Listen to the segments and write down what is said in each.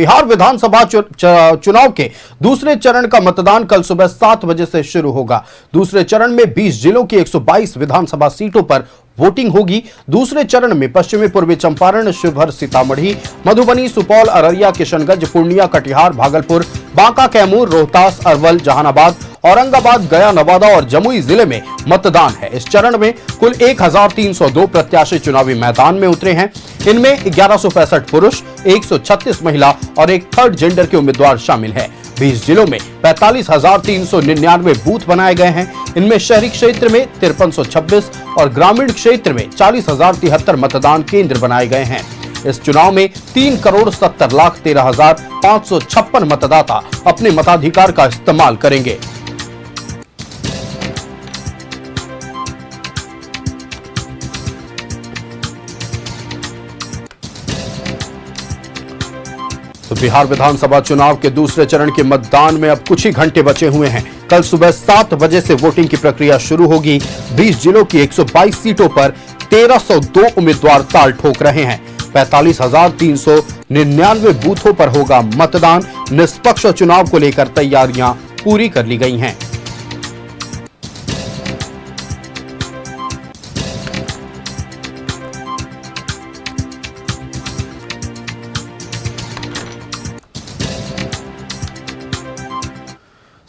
बिहार विधानसभा चुनाव के दूसरे चरण का मतदान कल सुबह 7 बजे से शुरू होगा। दूसरे चरण में 20 जिलों की 122 विधानसभा सीटों पर वोटिंग होगी। दूसरे चरण में पश्चिमी पूर्वी चंपारण, शिवहर, सीतामढ़ी, मधुबनी, सुपौल, अररिया, किशनगंज, पूर्णिया, कटिहार, भागलपुर, बांका, कैमूर, रोहतास, अरवल, जहानाबाद, औरंगाबाद, गया, नवादा और जमुई जिले में मतदान है। इस चरण में कुल 1302 प्रत्याशी चुनावी मैदान में उतरे हैं। इनमें 1165 पुरुष, 136 महिला और एक थर्ड जेंडर के उम्मीदवार शामिल हैं। 20 जिलों में 45,399 बूथ बनाए गए हैं। इनमें शहरी क्षेत्र में 5326 और ग्रामीण क्षेत्र में 40,073 मतदान केंद्र बनाए गए हैं। इस चुनाव में 3,70,13,556 मतदाता अपने मताधिकार का इस्तेमाल करेंगे। तो बिहार विधानसभा चुनाव के दूसरे चरण के मतदान में अब कुछ ही घंटे बचे हुए हैं। कल सुबह 7 बजे से वोटिंग की प्रक्रिया शुरू होगी। 20 जिलों की 122 सीटों पर 1302 उम्मीदवार ताल ठोक रहे हैं। 45,399 बूथों पर होगा मतदान। निष्पक्ष चुनाव को लेकर तैयारियां पूरी कर ली गई हैं।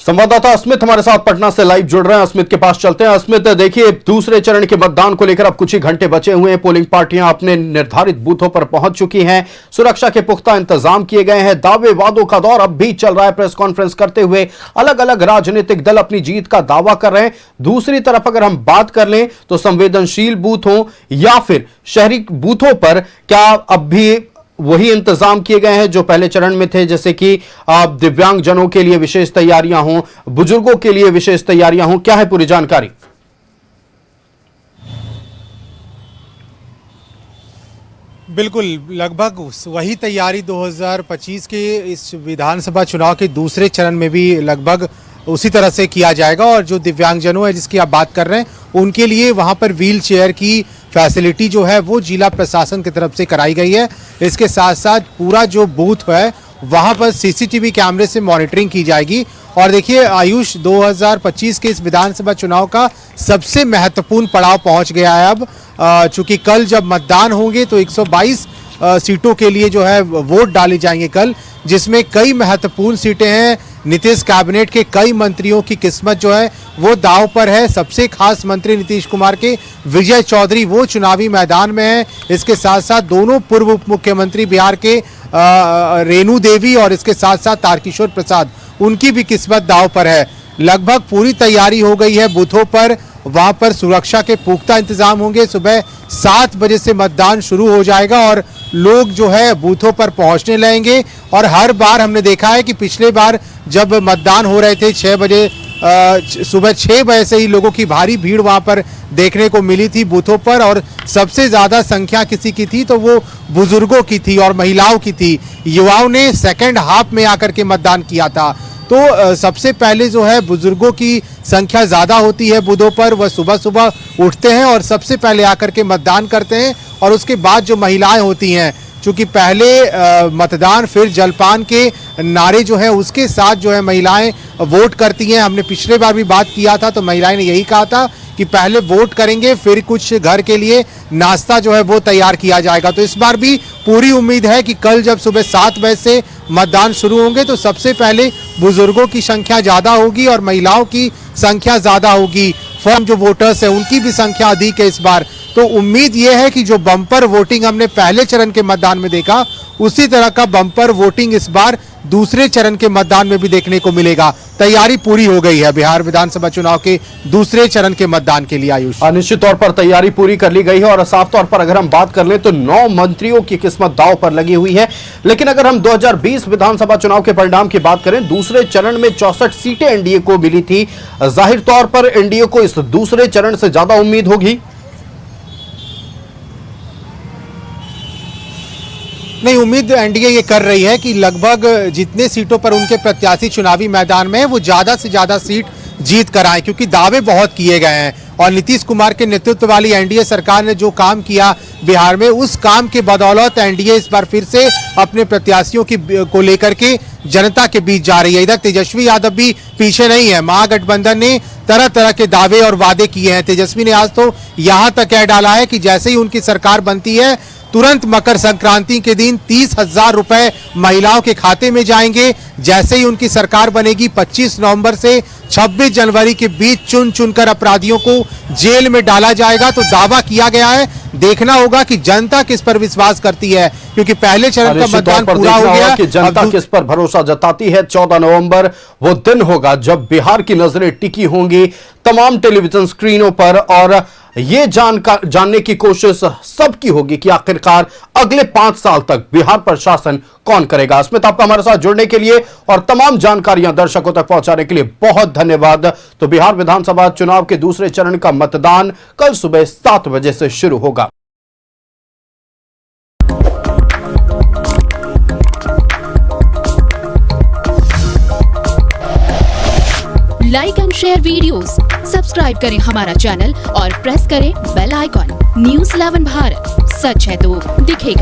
संवाददाता अस्मित हमारे साथ पटना से लाइव जुड़ रहे हैं। अस्मित के पास चलते हैं। अस्मित, देखिए, दूसरे चरण के मतदान को लेकर अब कुछ ही घंटे बचे हुए हैं। पोलिंग पार्टियां अपने निर्धारित बूथों पर पहुंच चुकी हैं। सुरक्षा के पुख्ता इंतजाम किए गए हैं। दावे वादों का दौर अब भी चल रहा है। प्रेस कॉन्फ्रेंस करते हुए अलग अलग राजनीतिक दल अपनी जीत का दावा कर रहे हैं। दूसरी तरफ अगर हम बात कर लें तो संवेदनशील बूथ हो या फिर शहरी बूथों पर क्या अब भी वही इंतजाम किए गए हैं जो पहले चरण में थे, जैसे कि दिव्यांग जनों के लिए विशेष तैयारियां हों, बुजुर्गों के लिए विशेष तैयारियां हों? क्या है पूरी जानकारी? बिल्कुल, लगभग वही तैयारी 2025 के इस विधानसभा चुनाव के दूसरे चरण में भी लगभग उसी तरह से किया जाएगा। और जो दिव्यांगजनों है जिसकी आप बात कर रहे हैं, उनके लिए वहां पर व्हील चेयर की फैसिलिटी जो है वो जिला प्रशासन की तरफ से कराई गई है। इसके साथ साथ पूरा जो बूथ है वहां पर सीसीटीवी कैमरे से मॉनिटरिंग की जाएगी। और देखिए आयुष, 2025 के इस विधानसभा चुनाव का सबसे महत्वपूर्ण पड़ाव पहुंच गया है अब। चूंकि कल जब मतदान होंगे तो 122 सीटों के लिए जो है वोट डाले जाएंगे कल, जिसमें कई महत्वपूर्ण सीटें हैं। नीतीश कैबिनेट के कई मंत्रियों की किस्मत जो है वो दांव पर है। सबसे खास मंत्री नीतीश कुमार के विजय चौधरी वो चुनावी मैदान में है। इसके साथ साथ दोनों पूर्व उप मुख्यमंत्री बिहार के रेणु देवी और इसके साथ साथ तारकिशोर प्रसाद, उनकी भी किस्मत दांव पर है। लगभग पूरी तैयारी हो गई है बूथों पर। वहां पर सुरक्षा के पुख्ता इंतजाम होंगे। सुबह 7 बजे से मतदान शुरू हो जाएगा और लोग जो है बूथों पर पहुंचने लगेंगे। और हर बार हमने देखा है कि पिछले बार जब मतदान हो रहे थे 6 बजे, सुबह 6 बजे से ही लोगों की भारी भीड़ वहां पर देखने को मिली थी बूथों पर। और सबसे ज्यादा संख्या किसी की थी तो वो बुजुर्गों की थी और महिलाओं की थी। युवाओं ने सेकेंड हाफ में आकर के मतदान किया था। तो सबसे पहले जो है बुजुर्गों की संख्या ज़्यादा होती है बूथों पर। वह सुबह सुबह उठते हैं और सबसे पहले आकर के मतदान करते हैं। और उसके बाद जो महिलाएं होती हैं, चूँकि पहले मतदान फिर जलपान के नारे जो है उसके साथ जो है महिलाएं वोट करती हैं। हमने पिछले बार भी बात किया था तो महिलाएं ने यही कहा था कि पहले वोट करेंगे फिर कुछ घर के लिए नाश्ता जो है वो तैयार किया जाएगा। तो इस बार भी पूरी उम्मीद है कि कल जब सुबह 7 बजे से मतदान शुरू होंगे तो सबसे पहले बुजुर्गों की संख्या ज़्यादा होगी और महिलाओं की संख्या ज़्यादा होगी। फर्म जो वोटर्स है उनकी भी संख्या अधिक है इस बार। तो उम्मीद ये है कि जो बम्पर वोटिंग हमने पहले चरण के मतदान में देखा, उसी तरह का बम्पर वोटिंग इस बार दूसरे चरण के मतदान में भी देखने को मिलेगा। तैयारी पूरी हो गई है बिहार विधानसभा चुनाव के दूसरे चरण के मतदान के लिए। आयुष, निश्चित तौर पर तैयारी पूरी कर ली गई है। और साफ तौर पर अगर हम बात कर लें तो 9 मंत्रियों की किस्मत दांव पर लगी हुई है। लेकिन अगर हम 2020 विधानसभा चुनाव के परिणाम की बात करें, दूसरे चरण में 64 सीटें एनडीए को मिली थी। जाहिर तौर पर एनडीए को इस दूसरे चरण से ज्यादा उम्मीद होगी। नहीं, उम्मीद एनडीए ये कर रही है कि लगभग जितने सीटों पर उनके प्रत्याशी चुनावी मैदान में है वो ज़्यादा से ज़्यादा सीट जीत कर आए, क्योंकि दावे बहुत किए गए हैं और नीतीश कुमार के नेतृत्व वाली एनडीए सरकार ने जो काम किया बिहार में, उस काम के बदौलत एनडीए इस बार फिर से अपने प्रत्याशियों की को लेकर के जनता के बीच जा रही है। इधर तेजस्वी यादव भी पीछे नहीं है। महागठबंधन ने तरह तरह के दावे और वादे किए हैं। तेजस्वी ने आज तो यहां तक कह डाला है कि जैसे ही उनकी सरकार बनती है तुरंत मकर संक्रांति के दिन 30,000 रुपए महिलाओं के खाते में जाएंगे। जैसे ही उनकी सरकार बनेगी 25 नवंबर से 26 जनवरी के बीच चुन चुनकर अपराधियों को जेल में डाला जाएगा। तो दावा किया गया है, देखना होगा कि जनता किस पर विश्वास करती है, क्योंकि पहले चरण का मतदान पूरा हो गया कि जनता किस पर भरोसा जताती है। 14 नवंबर वो दिन होगा जब बिहार की नजरें टिकी होंगी तमाम टेलीविजन स्क्रीनों पर और ये जानने की कोशिश सबकी होगी कि आखिरकार अगले 5 साल तक बिहार पर शासन कौन करेगा। अस्मित, आपका हमारे साथ जुड़ने के लिए और तमाम जानकारियां दर्शकों तक पहुंचाने के लिए बहुत धन्यवाद। तो बिहार विधानसभा चुनाव के दूसरे चरण का मतदान कल सुबह 7 बजे से शुरू होगा। Like and share videos, subscribe करें हमारा चैनल और प्रेस करें बेल आइकॉन। न्यूज़ 11 भारत, सच है तो दिखेगा।